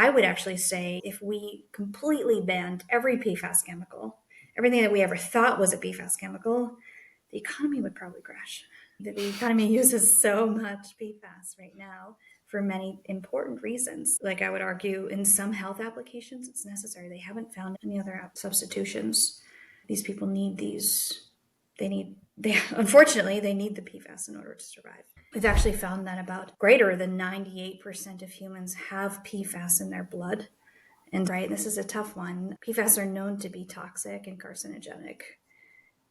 I would actually say if we completely banned every PFAS chemical, everything that we ever thought was a PFAS chemical, the economy would probably crash. The economy uses so much PFAS right now for many important reasons. Like I would argue in some health applications, it's necessary. They haven't found any other substitutions. These people need these. Unfortunately, they need the PFAS in order to survive. We've actually found that about greater than 98% of humans have PFAS in their blood. And right, this is a tough one. PFAS are known to be toxic and carcinogenic,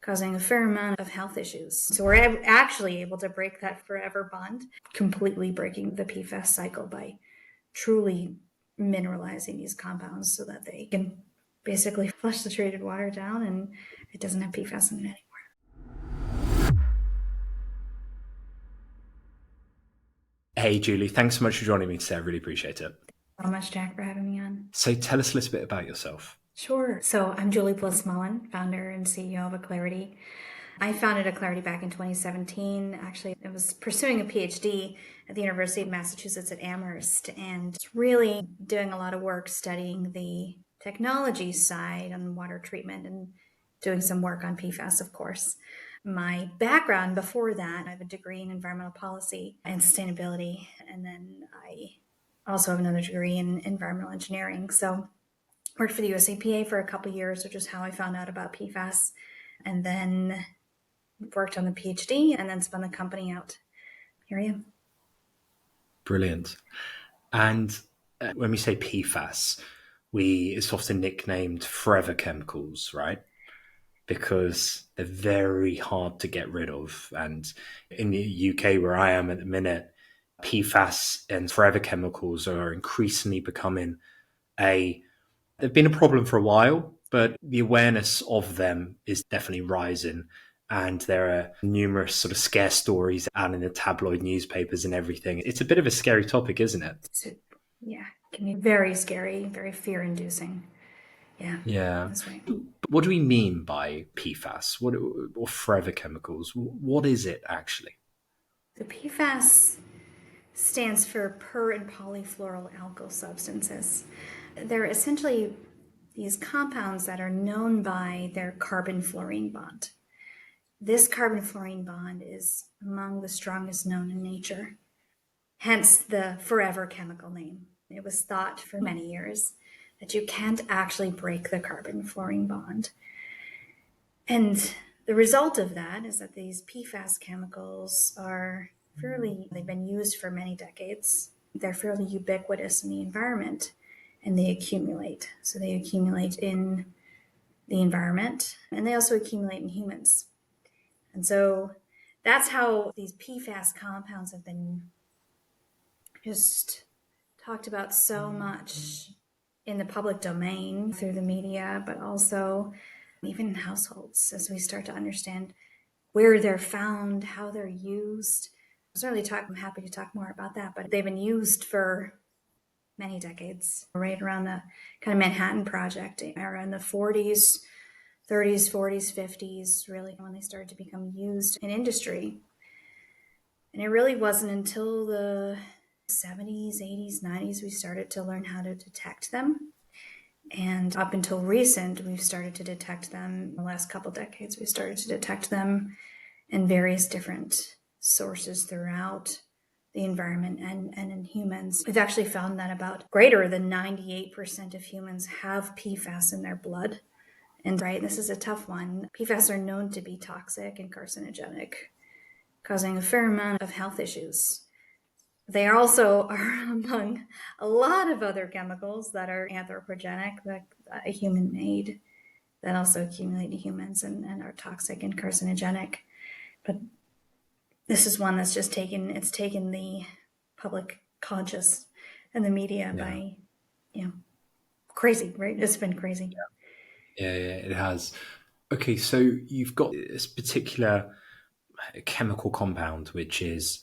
causing a fair amount of health issues. So we're actually able to break that forever bond, completely breaking the PFAS cycle by truly mineralizing these compounds so that they can basically flush the treated water down and it doesn't have PFAS in it anymore. Hey, Julie, thanks so much for joining me today. I really appreciate it. So much, Jack, for having me on. So tell us a little bit about yourself. Sure. So I'm Julie Bliss Mullen, founder and CEO of Alcarity. I founded Alcarity back in 2017. Actually, I was pursuing a PhD at the University of Massachusetts at Amherst and really doing a lot of work studying the technology side on water treatment and doing some work on PFAS, of course. My background before that, I have a degree in environmental policy and sustainability, and then I also have another degree in environmental engineering. So worked for the US EPA for a couple of years, which is how I found out about PFAS, and then worked on the PhD and then spun the company out. Here I am. Brilliant. And when we say PFAS, it's often nicknamed forever chemicals, right? Because they're very hard to get rid of. And in the UK, where I am at the minute, PFAS and forever chemicals are increasingly becoming they've been a problem for a while, but the awareness of them is definitely rising. And there are numerous sort of scare stories out in the tabloid newspapers and everything. It's a bit of a scary topic, isn't it? Yeah, it can be very scary, very fear-inducing. Yeah. That's right. But what do we mean by PFAS? Or forever chemicals? What is it actually? The PFAS stands for per and polyfluoroalkyl substances. They're essentially these compounds that are known by their carbon-fluorine bond. This carbon-fluorine bond is among the strongest known in nature, hence the forever chemical name. It was thought for many years that you can't actually break the carbon-fluorine bond. And the result of that is that these PFAS chemicals they've been used for many decades. They're fairly ubiquitous in the environment and they accumulate. So they accumulate in the environment and they also accumulate in humans. And so that's how these PFAS compounds have been just talked about so much in the public domain through the media, but also even in households as we start to understand where they're found, how they're used. I'm happy to talk more about that, but they've been used for many decades, right around the kind of Manhattan Project era in the 40s, 30s, 40s, 50s, really when they started to become used in industry. And it really wasn't until the 70s, 80s, 90s, we started to learn how to detect them. And up until recent, we've started to detect them. In the last couple decades, we started to detect them in various different sources throughout the environment and in humans. We've actually found that about greater than 98% of humans have PFAS in their blood. And right, this is a tough one. PFAS are known to be toxic and carcinogenic, causing a fair amount of health issues. They also are among a lot of other chemicals that are anthropogenic, like human-made, that also accumulate in humans and are toxic and carcinogenic. But this is one that's just taken the public conscious and the media by, crazy, right? It's been crazy. Yeah, it has. Okay, so you've got this particular chemical compound which is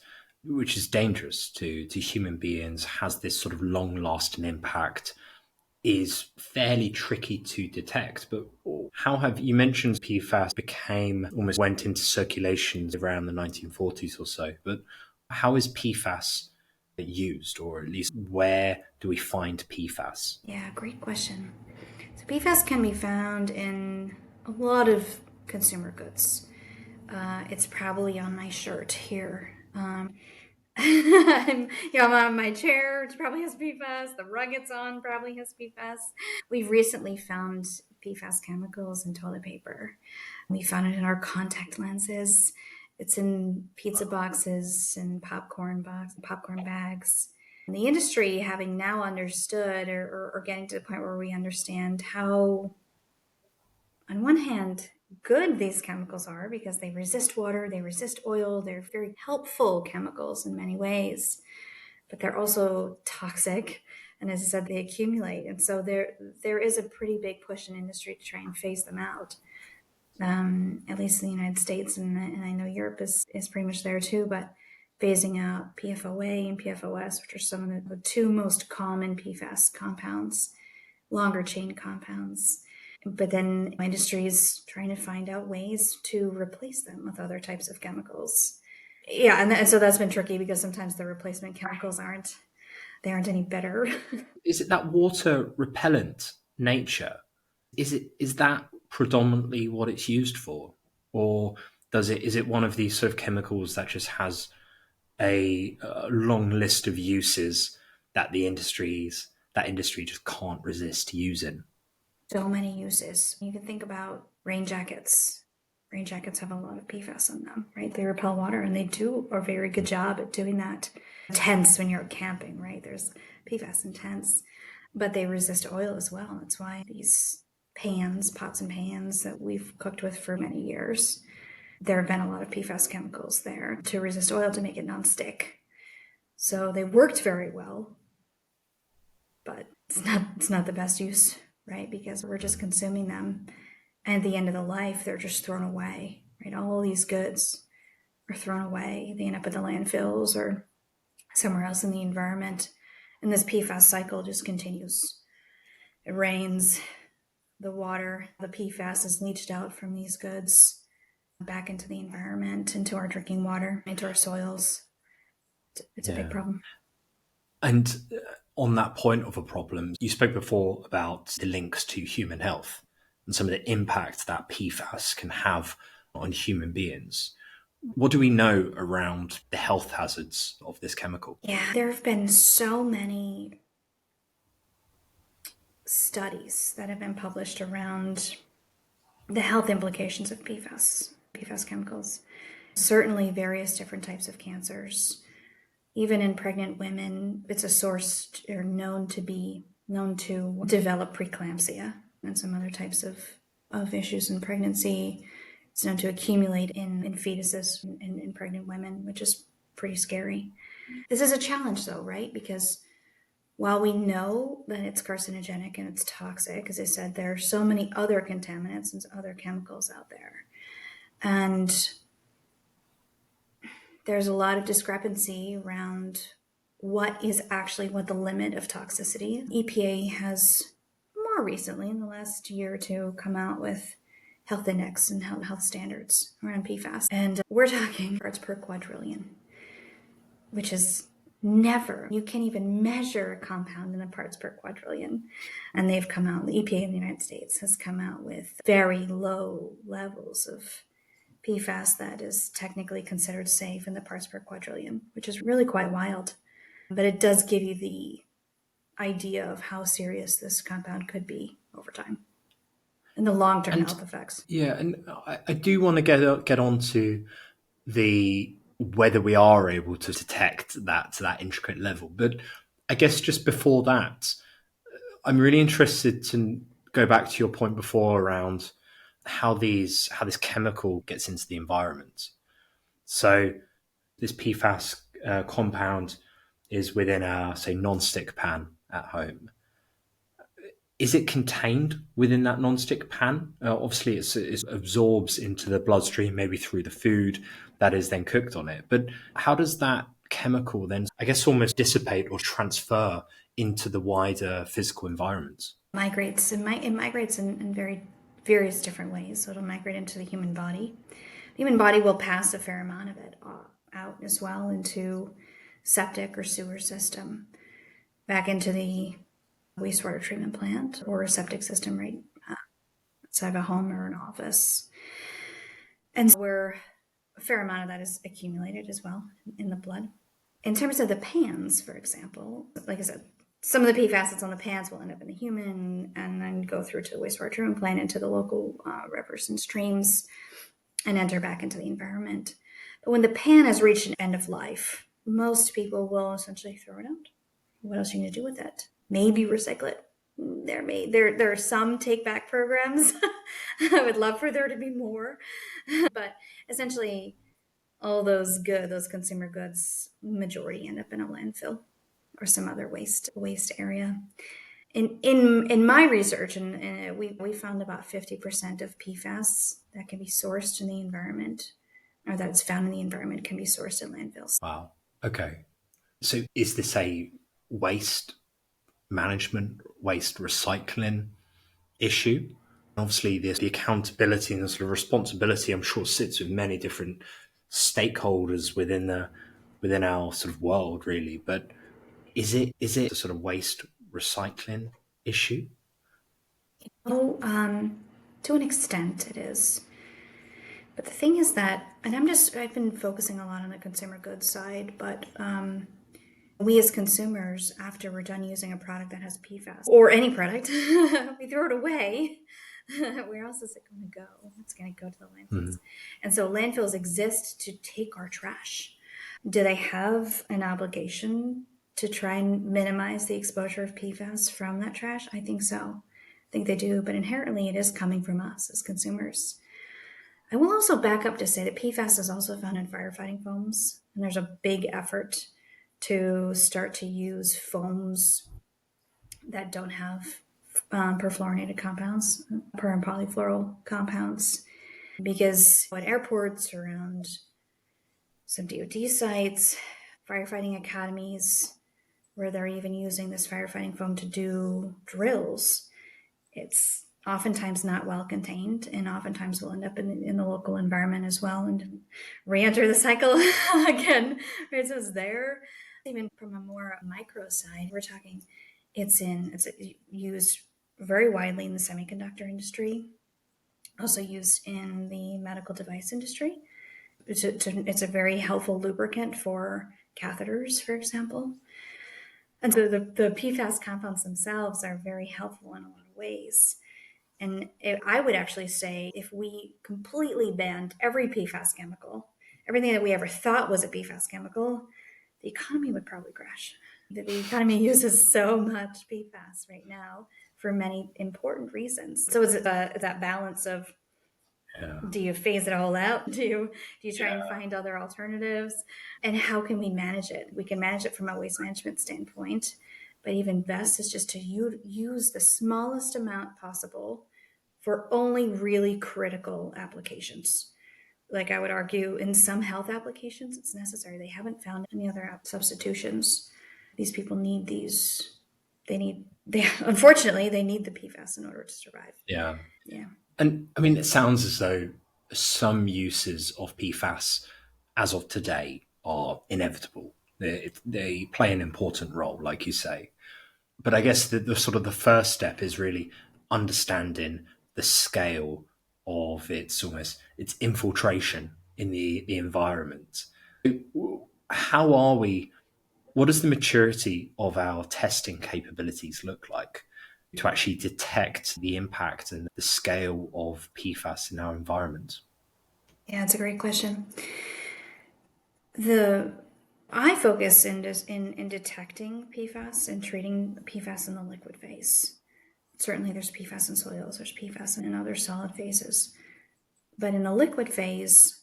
dangerous to human beings, has this sort of long lasting impact, is fairly tricky to detect. But how have you mentioned PFAS almost went into circulation around the 1940s or so, but how is PFAS used, or at least where do we find PFAS? Yeah, great question. So PFAS can be found in a lot of consumer goods. It's probably on my shirt here. I'm on my chair, which probably has PFAS. The rug it's on probably has PFAS. We've recently found PFAS chemicals in toilet paper. We found it in our contact lenses. It's in pizza boxes and popcorn bags. And the industry, having now understood or getting to the point where we understand how, on one hand, good these chemicals are because they resist water, they resist oil, they're very helpful chemicals in many ways, but they're also toxic. And as I said, they accumulate. And so there is a pretty big push in industry to try and phase them out. At least in the United States, and I know Europe is pretty much there too, but phasing out PFOA and PFOS, which are some of the two most common PFAS compounds, longer chain compounds. But then industry is trying to find out ways to replace them with other types of chemicals. Yeah, and so that's been tricky because sometimes the replacement chemicals aren't any better. Is it that water repellent nature? Is that predominantly what it's used for, or is it one of these sort of chemicals that just has a long list of uses that that industry just can't resist using? So many uses. You can think about rain jackets. Rain jackets have a lot of PFAS in them, right? They repel water, and they do a very good job at doing that. Tents when you're camping, right? There's PFAS in tents, but they resist oil as well. That's why these pots and pans that we've cooked with for many years, there have been a lot of PFAS chemicals there to resist oil to make it nonstick. So they worked very well, but it's not the best use, right? Because we're just consuming them. And at the end of the life, they're just thrown away, right? All these goods are thrown away. They end up in the landfills or somewhere else in the environment. And this PFAS cycle just continues. It rains, the water, the PFAS is leached out from these goods back into the environment, into our drinking water, into our soils. It's a big problem. And on that point of a problem, you spoke before about the links to human health and some of the impact that PFAS can have on human beings. What do we know around the health hazards of this chemical? Yeah, there have been so many studies that have been published around the health implications of PFAS chemicals. Certainly various different types of cancers. Even in pregnant women, it's a source or known to develop preeclampsia and some other types of issues in pregnancy. It's known to accumulate in fetuses in pregnant women, which is pretty scary. This is a challenge though, right? Because while we know that it's carcinogenic and it's toxic, as I said, there are so many other contaminants and other chemicals out there. And there's a lot of discrepancy around what the limit of toxicity. EPA has more recently, in the last year or two, come out with health index and health standards around PFAS. And we're talking parts per quadrillion, which is never, you can't even measure a compound in the parts per quadrillion. And they've come out, the EPA in the United States has come out with very low levels of PFAS that is technically considered safe in the parts per quadrillion, which is really quite wild. But it does give you the idea of how serious this compound could be over time and the long-term health effects. Yeah, and I do want to get on to the whether we are able to detect that to that intricate level. But I guess just before that, I'm really interested to go back to your point before around how this chemical gets into the environment. So this PFAS compound is within a, say, non-stick pan at home. Is it contained within that non-stick pan? Obviously, it absorbs into the bloodstream, maybe through the food that is then cooked on it. But how does that chemical then, I guess, almost dissipate or transfer into the wider physical environment? It migrates in very various different ways. So it'll migrate into the human body. The human body will pass a fair amount of it out as well into septic or sewer system back into the wastewater treatment plant or a septic system right outside of a home or an office. And where a fair amount of that is accumulated as well in the blood. In terms of the pans, for example, like I said, some of the PFAS that's on the pans will end up in the human and then go through to the wastewater treatment plant into the local rivers and streams and enter back into the environment. But when the pan has reached an end of life, most people will essentially throw it out. What else are you going to do with it? Maybe recycle it. There are some take back programs. I would love for there to be more, but essentially, all those consumer goods, majority end up in a landfill or some other waste area. In my research, and we found about 50% of PFAS that can be sourced in the environment, or that's found in the environment, can be sourced in landfills. Wow. Okay. So is this a waste management, waste recycling issue? Obviously, the accountability and the sort of responsibility, I'm sure, sits with many different stakeholders within our sort of world, really. But is it a sort of waste recycling issue? Oh, to an extent, it is. But the thing is that, and I've been focusing a lot on the consumer goods side, but we as consumers, after we're done using a product that has PFAS or any product, we throw it away. Where else is it going to go? It's going to go to the landfills. Mm. And so landfills exist to take our trash. Do they have an obligation to try and minimize the exposure of PFAS from that trash? I think so. I think they do, but inherently it is coming from us as consumers. I will also back up to say that PFAS is also found in firefighting foams, and there's a big effort to start to use foams that don't have perfluorinated compounds, per and polyfluoral compounds, because at airports, around some DOT sites, firefighting academies, where they're even using this firefighting foam to do drills, it's oftentimes not well contained and oftentimes will end up in the local environment as well and re-enter the cycle again. Right, so it's there. Even from a more micro side, we're talking it's used very widely in the semiconductor industry, also used in the medical device industry. It's a very helpful lubricant for catheters, for example. And so the PFAS compounds themselves are very helpful in a lot of ways. And I would actually say if we completely banned every PFAS chemical, everything that we ever thought was a PFAS chemical, the economy would probably crash. The economy uses so much PFAS right now for many important reasons. So is it that balance of, Yeah. do you phase it all out? Do you try and find other alternatives? And how can we manage it? We can manage it from a waste management standpoint, but even best is just to use the smallest amount possible for only really critical applications. Like I would argue in some health applications, it's necessary. They haven't found any other substitutions. These people need these. Unfortunately, they need the PFAS in order to survive. Yeah. Yeah. And I mean, it sounds as though some uses of PFAS as of today are inevitable. They play an important role, like you say. But I guess the sort of the first step is really understanding the scale of its infiltration in the environment. How are we? What does the maturity of our testing capabilities look like to actually detect the impact and the scale of PFAS in our environment? Yeah, it's a great question. I focus in detecting PFAS and treating PFAS in the liquid phase. Certainly there's PFAS in soils, there's PFAS in other solid phases. But in the liquid phase,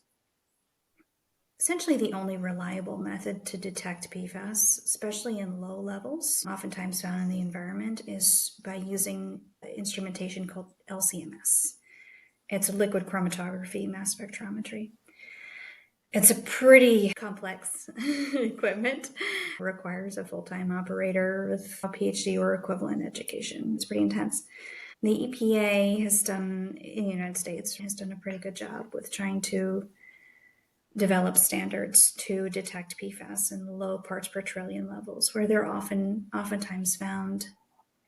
essentially the only reliable method to detect PFAS, especially in low levels, oftentimes found in the environment, is by using instrumentation called LCMS. It's liquid chromatography mass spectrometry. It's a pretty complex equipment. It requires a full-time operator with a PhD or equivalent education. It's pretty intense. The EPA in the United States has done a pretty good job with trying to develop standards to detect PFAS in low parts per trillion levels, where they're oftentimes found.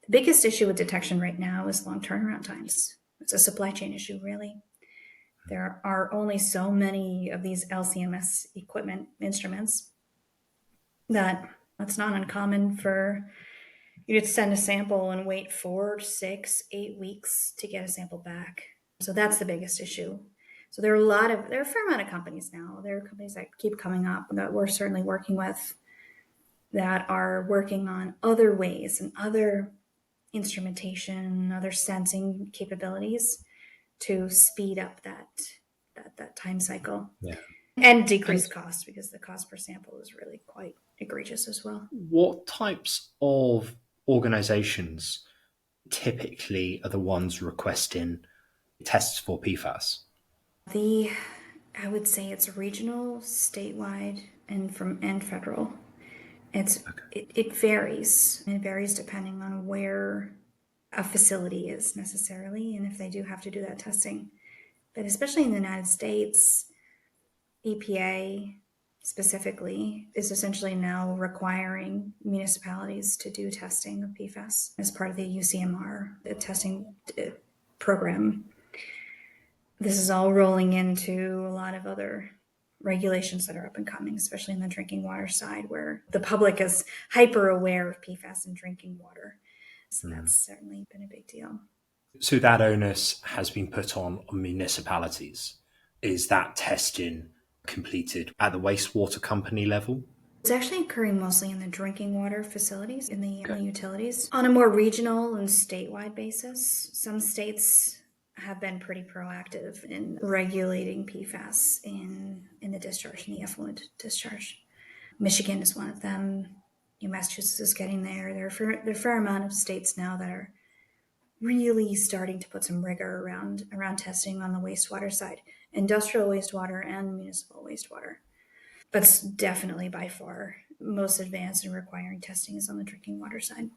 The biggest issue with detection right now is long turnaround times. It's a supply chain issue, really. There are only so many of these LCMS equipment instruments that it's not uncommon for you to send a sample and wait 4, 6, 8 weeks to get a sample back. So that's the biggest issue. So there are a fair amount of companies now. There are companies that keep coming up that we're certainly working with that are working on other ways and other instrumentation, other sensing capabilities to speed up that time cycle. Yeah. And decrease And cost, because the cost per sample is really quite egregious as well. what types of organizations typically are the ones requesting tests for PFAS? I would say it's regional, statewide, and federal. Okay. It varies. It varies depending on where a facility is necessarily, and if they do have to do that testing. But especially in the United States, EPA specifically is essentially now requiring municipalities to do testing of PFAS as part of the UCMR, the testing program. This is all rolling into a lot of other regulations that are up and coming, especially in the drinking water side, where the public is hyper aware of PFAS in drinking water. So that's certainly been a big deal. So that onus has been put on municipalities. Is that testing completed at the wastewater company level? It's actually occurring mostly in the drinking water facilities, in Okay. the utilities. On a more regional and statewide basis, some states have been pretty proactive in regulating PFAS in the discharge, in the effluent discharge. Michigan is one of them. Massachusetts is getting there. There are a fair amount of states now that are really starting to put some rigor around testing on the wastewater side, industrial wastewater and municipal wastewater. But it's definitely by far most advanced in requiring testing is on the drinking water side.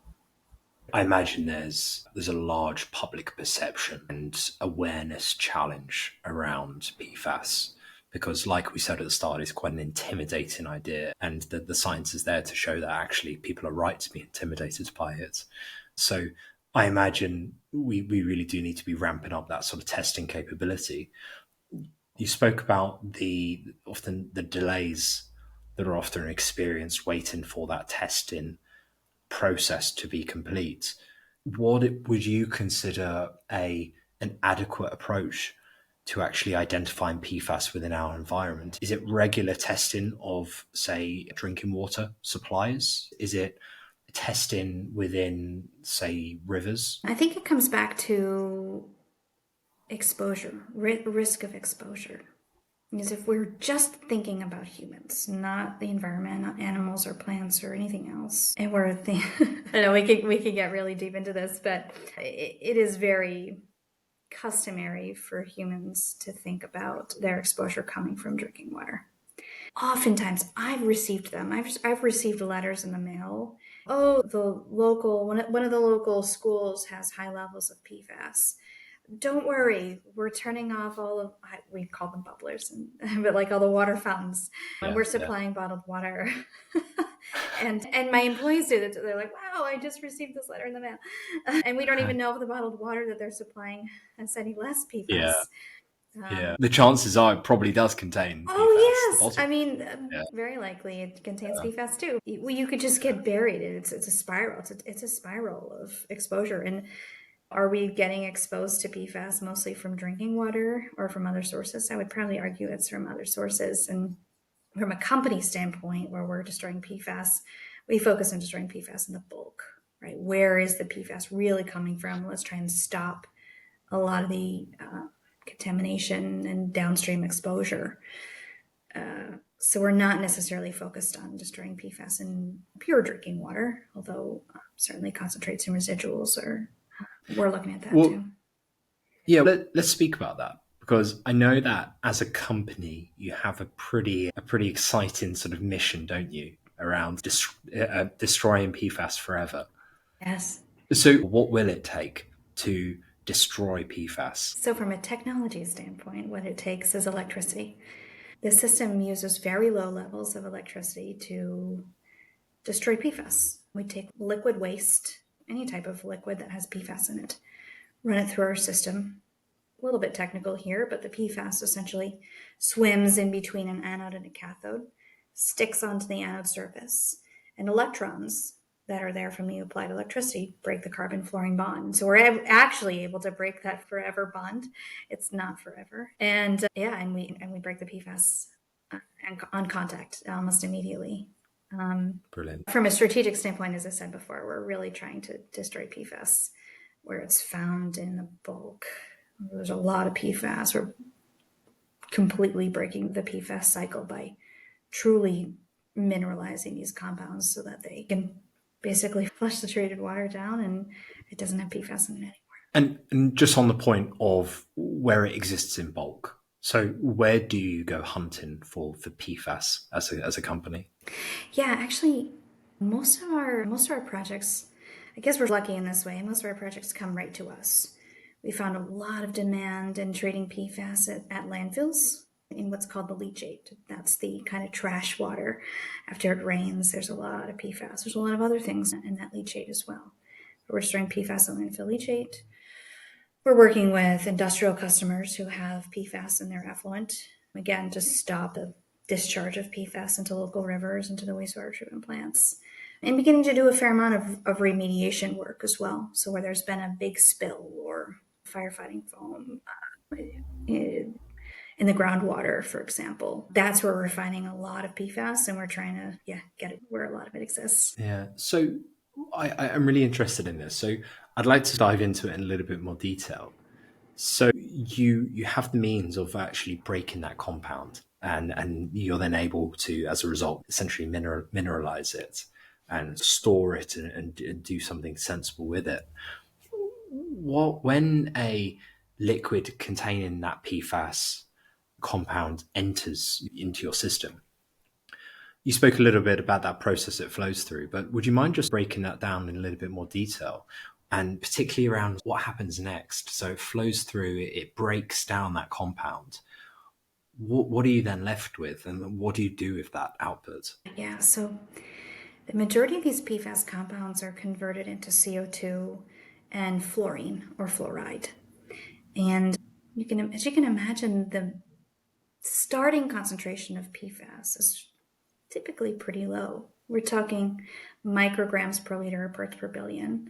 I imagine there's a large public perception and awareness challenge around PFAS because, like we said at the start, it's quite an intimidating idea, and the science is there to show that actually people are right to be intimidated by it. So I imagine we really do need to be ramping up that sort of testing capability. You spoke about the delays that are often experienced waiting for that testing process to be complete. Would you consider an adequate approach to actually identifying PFAS within our environment? Is it regular testing of, say, drinking water supplies? Is it testing within, say, rivers? I think it comes back to exposure, risk of exposure. Because if we're just thinking about humans, not the environment, not animals or plants or anything else, and I know we could get really deep into this, but it is very customary for humans to think about their exposure coming from drinking water. Oftentimes, I've received them. I've received letters in the mail. Oh, one of the local schools has high levels of PFAS. Don't worry, we're turning off all of, we call them bubblers, but like all the water fountains, and Yeah, we're yeah, supplying bottled water. And my employees do that. They're like, wow, I just received this letter in the mail. And we don't even know if the bottled water that they're supplying has any less yeah, PFAS. yeah. The chances are it probably does contain PFAS. The Oh yes, bottle. I mean, Yeah, very likely it contains yeah. PFAS too. You could just get buried. It's a spiral. It's a spiral of exposure. And are we getting exposed to PFAS mostly from drinking water or from other sources? I would probably argue it's from other sources. And from a company standpoint, where we're destroying PFAS, we focus on destroying PFAS in the bulk, right? Where is the PFAS really coming from? Let's try and stop a lot of the contamination and downstream exposure. So we're not necessarily focused on destroying PFAS in pure drinking water, although certainly concentrates and residuals are. We're looking at that Well, too. yeah, let's speak about that because I know that as a company you have a pretty exciting sort of mission, don't you, around destroying PFAS forever. Yes. So, what will it take to destroy PFAS? So from a technology standpoint, what it takes is electricity. The system uses very low levels of electricity to destroy PFAS. We take liquid waste, any type of liquid that has PFAS in it, run it through our system. A little bit technical here, but the PFAS essentially swims in between an anode and a cathode, sticks onto the anode surface, and electrons that are there from the applied electricity break the carbon fluorine bond. So we're actually able to break that forever bond. It's not forever, and we break the PFAS on contact almost immediately. Brilliant. From a strategic standpoint, as I said before, we're really trying to destroy PFAS where it's found in the bulk. There's a lot of PFAS. We're completely breaking the PFAS cycle by truly mineralizing these compounds so that they can basically flush the treated water down and it doesn't have PFAS in it anymore. And just on the point of where it exists in bulk, so where do you go hunting for PFAS as a company? Yeah, actually, most of our projects, I guess we're lucky in this way. Most of our projects come right to us. We found a lot of demand in treating PFAS at landfills in what's called the leachate. That's the kind of trash water. After it rains, there's a lot of PFAS. There's a lot of other things in that leachate as well. We're storing PFAS in landfill leachate. We're working with industrial customers who have PFAS in their effluent, again, to stop the discharge of PFAS into local rivers, into the wastewater treatment plants, and beginning to do a fair amount of remediation work as well. So where there's been a big spill or firefighting foam in the groundwater, for example, that's where we're finding a lot of PFAS, and we're trying to get it where a lot of it exists. Yeah. So I'm really interested in this. So I'd like to dive into it in a little bit more detail. So you have the means of actually breaking that compound, and you're then able to, as a result, essentially mineralize it and store it and do something sensible with it. When a liquid containing that PFAS compound enters into your system, you spoke a little bit about that process it flows through, but would you mind just breaking that down in a little bit more detail? And particularly around what happens next. So it flows through, it breaks down that compound. What are you then left with? And what do you do with that output? Yeah, so the majority of these PFAS compounds are converted into CO2 and fluorine or fluoride. And as you can imagine, the starting concentration of PFAS is typically pretty low. We're talking micrograms per liter or parts per billion,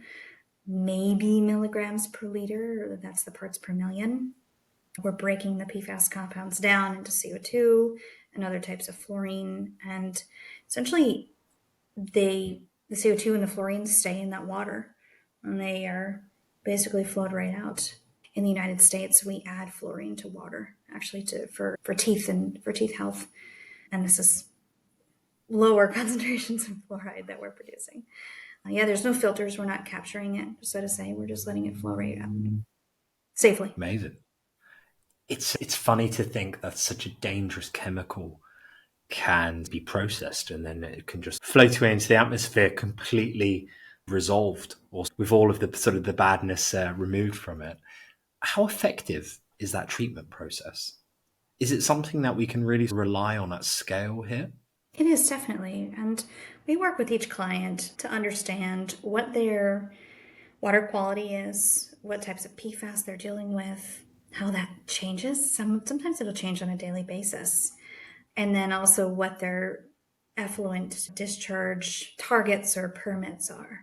maybe milligrams per liter, that's the parts per million. We're breaking the PFAS compounds down into CO2 and other types of fluorine, and essentially the CO2 and the fluorine stay in that water, and they are basically flowed right out. In the United States, we add fluorine to water, actually for teeth and for teeth health, and this is lower concentrations of fluoride that we're producing. There's no filters. We're not capturing it, so to say. We're just letting it flow right out safely. Amazing. It's funny to think that such a dangerous chemical can be processed and then it can just float away into the atmosphere completely resolved, or with all of the sort of the badness removed from it. How effective is that treatment process? Is it something that we can really rely on at scale here? It is definitely. And we work with each client to understand what their water quality is, what types of PFAS they're dealing with, how that changes. Sometimes it'll change on a daily basis. And then also what their effluent discharge targets or permits are.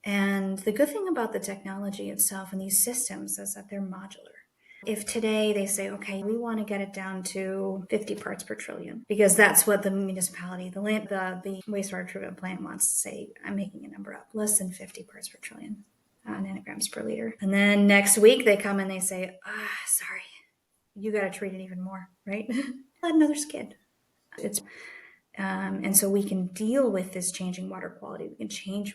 And the good thing about the technology itself and these systems is that they're modular. If today they say, okay, we want to get it down to 50 parts per trillion, because that's what the municipality, the wastewater treatment plant wants to say, I'm making a number up, less than 50 parts per trillion nanograms per liter. And then next week they come and they say, sorry, you got to treat it even more, right? Let another skid. And so we can deal with this changing water quality.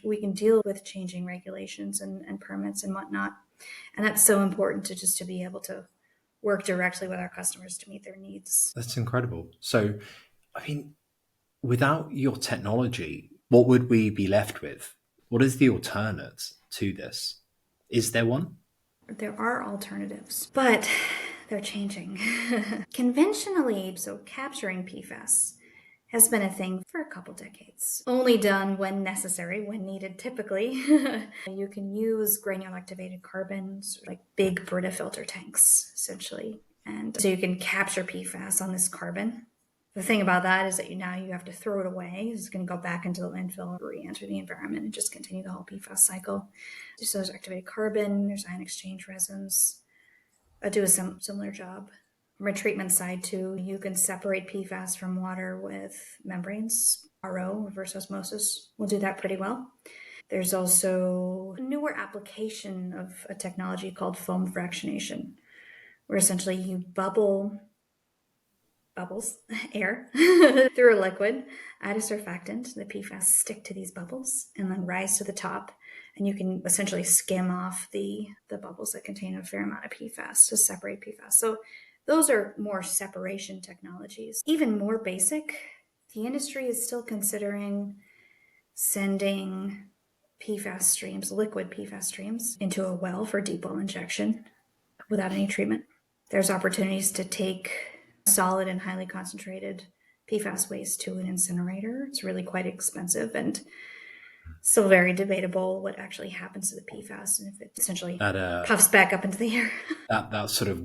We can deal with changing regulations and permits and whatnot. And that's so important to be able to work directly with our customers to meet their needs. That's incredible. So, I mean, without your technology, what would we be left with? What is the alternate to this? Is there one? There are alternatives, but they're changing. Conventionally, so capturing PFAS has been a thing for a couple decades. Only done when necessary, when needed typically. You can use granular activated carbons, like big Brita filter tanks, essentially. And so you can capture PFAS on this carbon. The thing about that is that now you have to throw it away. It's going to go back into the landfill, re-enter the environment, and just continue the whole PFAS cycle. So there's activated carbon, there's ion exchange resins. I do a similar job. From a treatment side too, you can separate PFAS from water with membranes. RO, reverse osmosis, will do that pretty well. There's also a newer application of a technology called foam fractionation, where essentially you bubbles air through a liquid, add a surfactant, the PFAS stick to these bubbles and then rise to the top, and you can essentially skim off the bubbles that contain a fair amount of PFAS to separate PFAS. So those are more separation technologies. Even more basic, the industry is still considering sending PFAS streams, liquid PFAS streams, into a well for deep well injection without any treatment. There's opportunities to take solid and highly concentrated PFAS waste to an incinerator. It's really quite expensive and still very debatable what actually happens to the PFAS and if it essentially puffs back up into the air. that sort of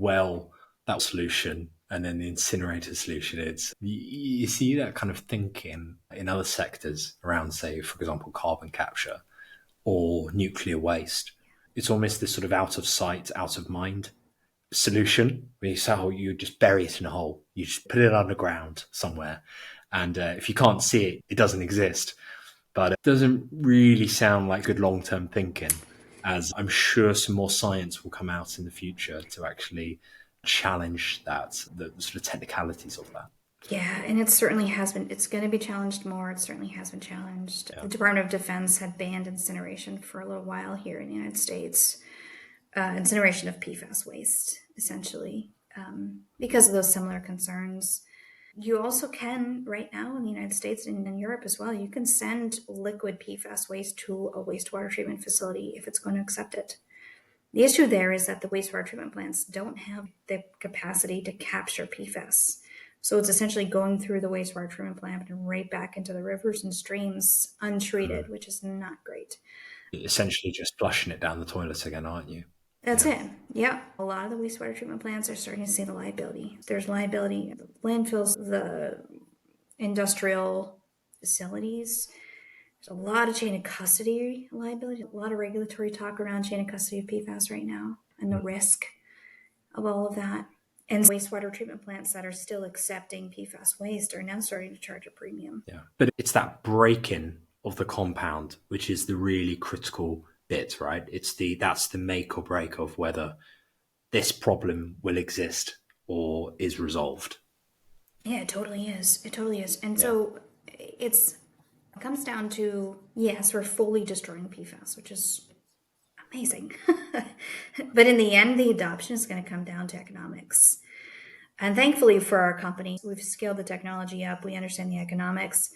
that solution and then the incinerator solution, you see that kind of thinking in other sectors around, say, for example, carbon capture or nuclear waste. It's almost this sort of out of sight, out of mind solution where you just bury it in a hole, you just put it underground somewhere, and if you can't see it, it doesn't exist. But it doesn't really sound like good long-term thinking, as I'm sure some more science will come out in the future to actually challenge the sort of technicalities of that. Yeah, and it certainly has been. It's going to be challenged more. It certainly has been challenged. Yeah. The Department of Defense had banned incineration for a little while here in the United States. Incineration of PFAS waste, essentially, because of those similar concerns. You also can, right now in the United States and in Europe as well, you can send liquid PFAS waste to a wastewater treatment facility if it's going to accept it. The issue there is that the wastewater treatment plants don't have the capacity to capture PFAS. So it's essentially going through the wastewater treatment plant and right back into the rivers and streams untreated, which is not great. Essentially just flushing it down the toilet again, aren't you? That's it. Yeah. A lot of the wastewater treatment plants are starting to see the liability. There's liability in the landfills, the industrial facilities. There's a lot of chain of custody liability, a lot of regulatory talk around chain of custody of PFAS right now and the risk of all of that. And wastewater treatment plants that are still accepting PFAS waste are now starting to charge a premium. Yeah. But it's that break-in of the compound, which is the really critical bit, right? That's the make or break of whether this problem will exist or is resolved. Yeah, it totally is. It totally is. And so it comes down to, yes, we're fully destroying PFAS, which is amazing. But in the end, the adoption is going to come down to economics. And thankfully for our company, we've scaled the technology up. We understand the economics.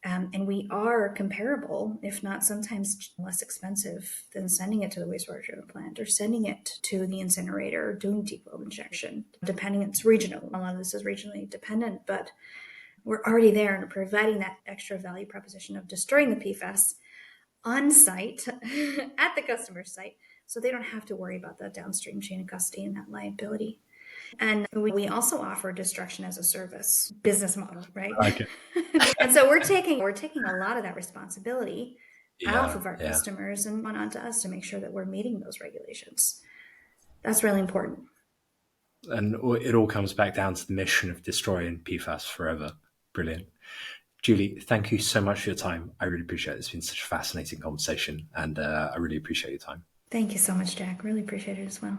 And we are comparable, if not sometimes less expensive than sending it to the wastewater treatment plant or sending it to the incinerator or doing deep well injection, depending, it's regional. A lot of this is regionally dependent, but we're already there and providing that extra value proposition of destroying the PFAS on site at the customer site so they don't have to worry about the downstream chain of custody and that liability. And we also offer destruction as a service business model, right? Okay. And so we're taking a lot of that responsibility off of our customers and onto us to make sure that we're meeting those regulations. That's really important. And it all comes back down to the mission of destroying PFAS forever. Brilliant. Julie, thank you so much for your time. I really appreciate it. It's been such a fascinating conversation, and I really appreciate your time. Thank you so much, Jack. Really appreciate it as well.